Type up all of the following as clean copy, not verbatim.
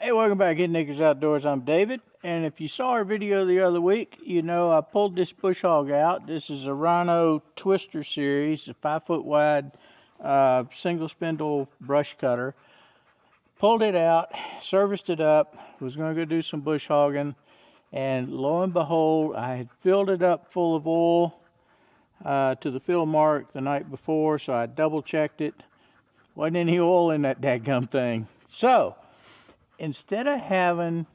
Hey, welcome back to Nickers Outdoors. I'm David, and if you saw our video the other week, you know I pulled this bush hog out. This is a Rhino Twister series, a 5-foot wide single spindle brush cutter. Pulled it out, serviced it up, was going to go do some bush hogging, and lo and behold, I had filled it up full of oil to the fill mark the night before, so I double checked it. Wasn't any oil in that dadgum thing. So instead of having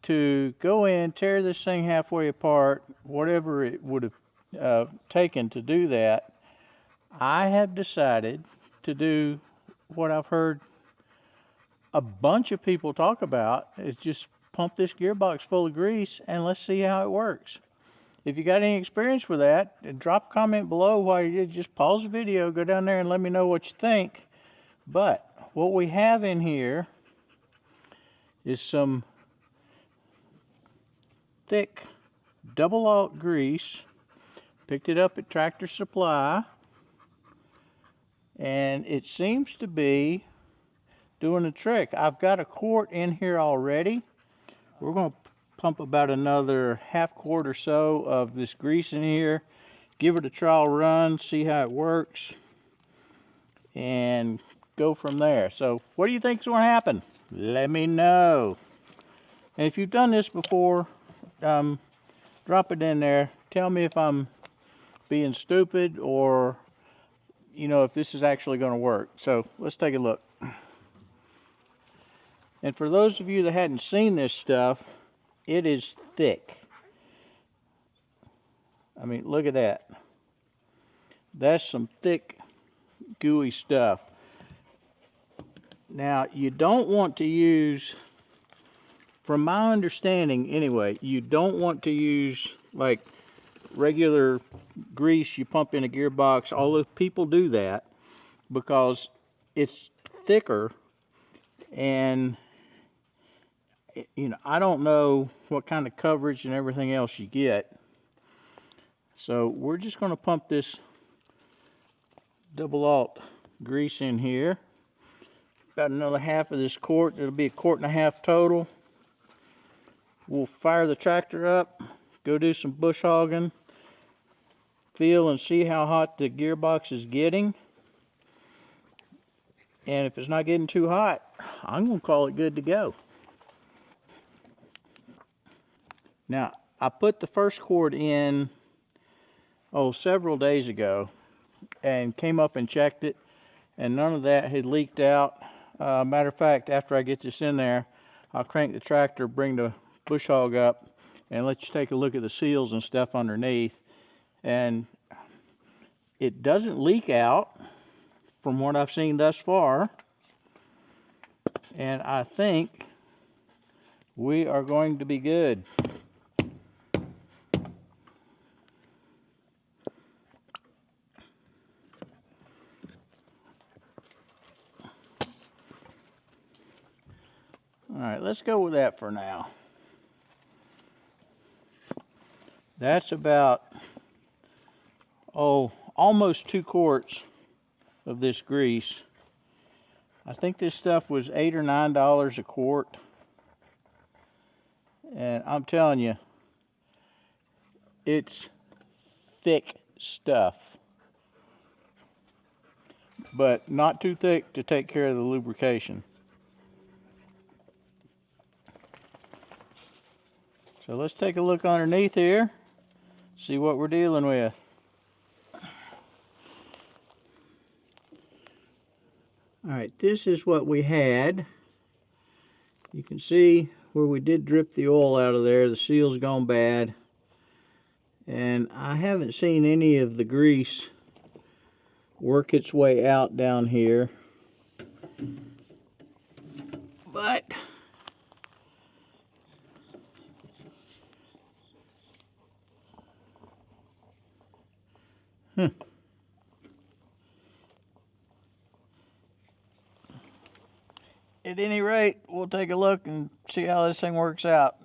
to go in, tear this thing halfway apart, whatever it would have taken to do that, I have decided to do what I've heard a bunch of people talk about, is just pump this gearbox full of grease and let's see how it works. If you got any experience with that, drop a comment below while you just pause the video, go down there and let me know what you think. But what we have in here is some thick double alt grease. Picked it up at Tractor Supply, and it seems to be doing the trick. I've got a quart in here already. We're going to pump about another half quart or so of this grease in here, give it a trial run, see how it works, and go from there. So what do you think is going to happen? Let me know. And if you've done this before, drop it in there. Tell me if I'm being stupid or, you know, if this is actually going to work. So let's take a look. And for those of you that hadn't seen this stuff, it is thick. I mean, look at that. That's some thick, gooey stuff. Now, you don't want to use, from my understanding anyway, you don't want to use like regular grease you pump in a gearbox, although people do that, because it's thicker, and you know, I don't know what kind of coverage and everything else you get. So we're just going to pump this double alt grease in here. About another half of this quart. It'll be a quart and a half total. We'll fire the tractor up, go do some bush hogging, feel and see how hot the gearbox is getting. And if it's not getting too hot, I'm going to call it good to go. Now, I put the first quart in, several days ago, and came up and checked it, and none of that had leaked out. Matter of fact, after I get this in there, I'll crank the tractor, bring the bush hog up, and let you take a look at the seals and stuff underneath. And it doesn't leak out from what I've seen thus far. And I think we are going to be good. Alright, let's go with that for now. That's about, almost 2 quarts of this grease. I think this stuff was $8 or $9 a quart. And I'm telling you, it's thick stuff. But not too thick to take care of the lubrication. So let's take a look underneath here, see what we're dealing with. Alright, this is what we had. You can see where we did drip the oil out of there. The seal's gone bad. And I haven't seen any of the grease work its way out down here. But at any rate, we'll take a look and see how this thing works out.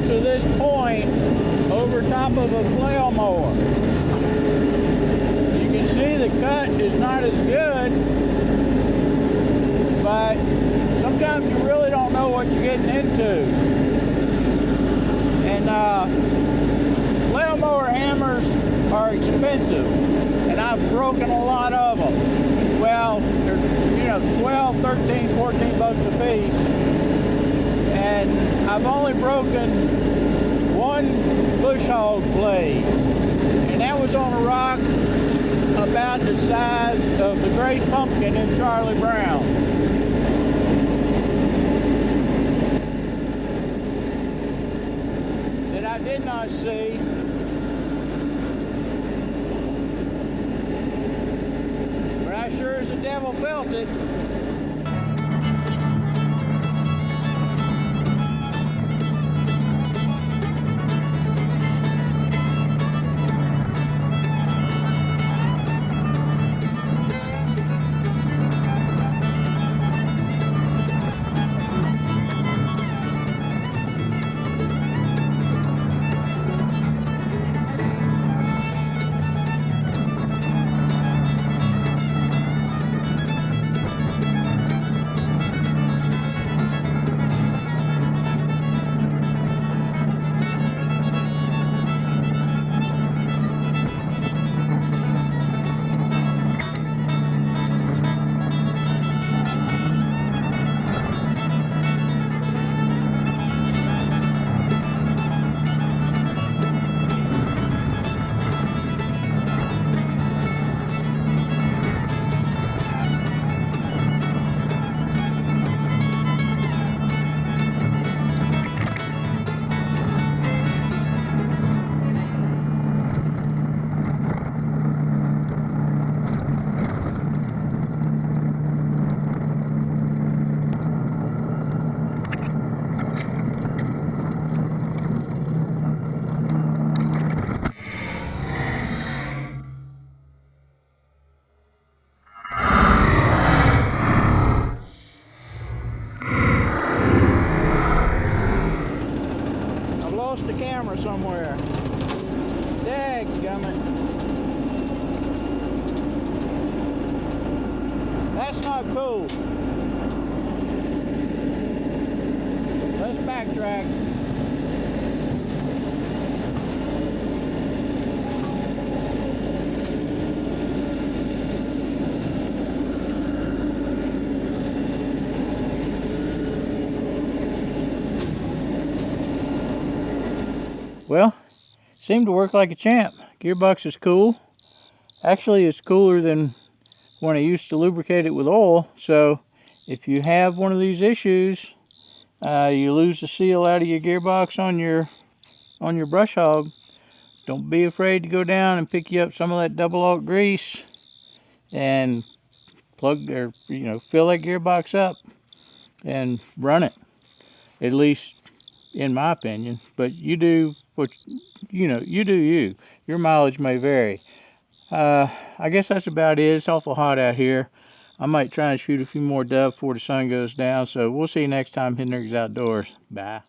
to this point over top of a flail mower. You can see the cut is not as good, but sometimes you really don't know what you're getting into. And flail mower hammers are expensive, and I've broken a lot of them. Well, they're 12, 13, 14 bucks a piece, and I've only broken one bush hog blade, and that was on a rock about the size of the Great Pumpkin in Charlie Brown. That I did not see. But I sure as the devil felt it. The camera somewhere. Dadgummit. That's not cool. Let's backtrack. Well, seemed to work like a champ. Gearbox is cool. Actually, it's cooler than when I used to lubricate it with oil. So if you have one of these issues, you lose the seal out of your gearbox on your brush hog, don't be afraid to go down and pick you up some of that double aught grease and plug or fill that gearbox up and run it. At least in my opinion. But you do what you do you. Your mileage may vary. I guess that's about it. It's awful hot out here. I might try and shoot a few more dove before the sun goes down. So we'll see you next time, Hendrix Outdoors. Bye.